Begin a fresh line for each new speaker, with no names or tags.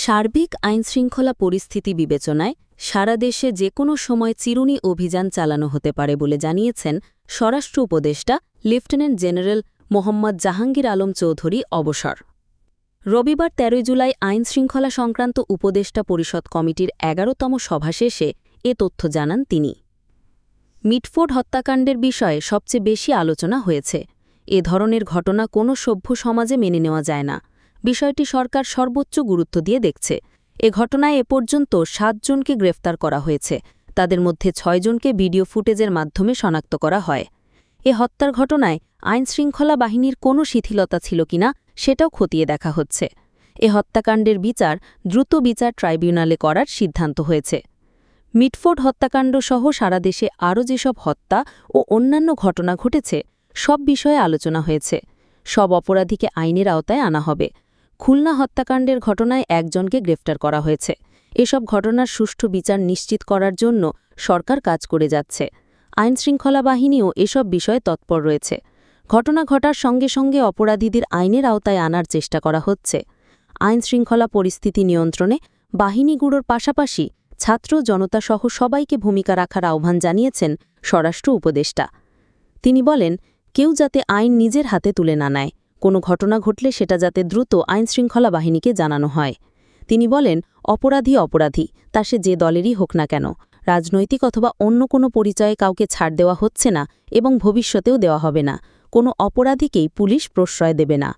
সার্বিক আইনশৃঙ্খলা পরিস্থিতি বিবেচনায় সারা দেশে যে কোনো সময় চিরুনি অভিযান চালানো হতে পারে বলে জানিয়েছেন স্বরাষ্ট্র উপদেষ্টা লেফটেন্যান্ট জেনারেল মোহাম্মদ জাহাঙ্গীর আলম চৌধুরী অবসর। রবিবার ১৩ জুলাই আইনশৃঙ্খলা সংক্রান্ত উপদেষ্টা পরিষদ কমিটির ১১তম সভা শেষে এ তথ্য জানান তিনি। মিটফোর্ড হত্যাকাণ্ডের বিষয়ে সবচেয়ে বেশি আলোচনা হয়েছে। এ ধরনের ঘটনা কোনো সভ্য সমাজে মেনে নেওয়া যায় না। বিষয়টি সরকার সর্বোচ্চ গুরুত্ব দিয়ে দেখছে। এ ঘটনায় এ পর্যন্ত ৭ জনকে গ্রেফতার করা হয়েছে। তাদের মধ্যে ৬ জনকে ভিডিও ফুটেজের মাধ্যমে শনাক্ত করা হয়। এ হত্যার ঘটনায় আইনশৃঙ্খলা বাহিনীর কোনো শিথিলতা ছিল কিনা সেটাও খতিয়ে দেখা হচ্ছে। এ হত্যাকাণ্ডের বিচার দ্রুত বিচার ট্রাইব্যুনালে করার সিদ্ধান্ত হয়েছে। মিটফোর্ড হত্যাকাণ্ড সহ সারা দেশে আরও যেসব হত্যা ও অন্যান্য ঘটনা ঘটেছে সব বিষয়ে আলোচনা হয়েছে। সব অপরাধীকে আইনের আওতায় আনা হবে। খুলনা হত্যাকাণ্ডের ঘটনায় ১ জনকে গ্রেফতার করা হয়েছে। এসব ঘটনার সুষ্ঠু বিচার নিশ্চিত করার জন্য সরকার কাজ করে যাচ্ছে। আইনশৃঙ্খলা বাহিনীও এসব বিষয়ে তৎপর রয়েছে। ঘটনা ঘটার সঙ্গে সঙ্গে অপরাধীদের আইনের আওতায় আনার চেষ্টা করা হচ্ছে। আইনশৃঙ্খলা পরিস্থিতি নিয়ন্ত্রণে বাহিনীগুলোর পাশাপাশি ছাত্র জনতাসহ সবাইকে ভূমিকা রাখার আহ্বান জানিয়েছেন স্বরাষ্ট্র উপদেষ্টা। তিনি বলেন, কেউ যাতে আইন নিজের হাতে তুলে না নেয়। কোনো ঘটনা ঘটলে সেটা যাতে দ্রুত আইনশৃঙ্খলা বাহিনীকে জানানো হয়। তিনি বলেন, অপরাধী অপরাধী, তা সে যে দলেরই হোক না কেন। রাজনৈতিক অথবা অন্য কোনো পরিচয়ে কাউকে ছাড় দেওয়া হচ্ছে না এবং ভবিষ্যতেও দেওয়া হবে না। কোনো অপরাধীকেই পুলিশ প্রশ্রয় দেবে না।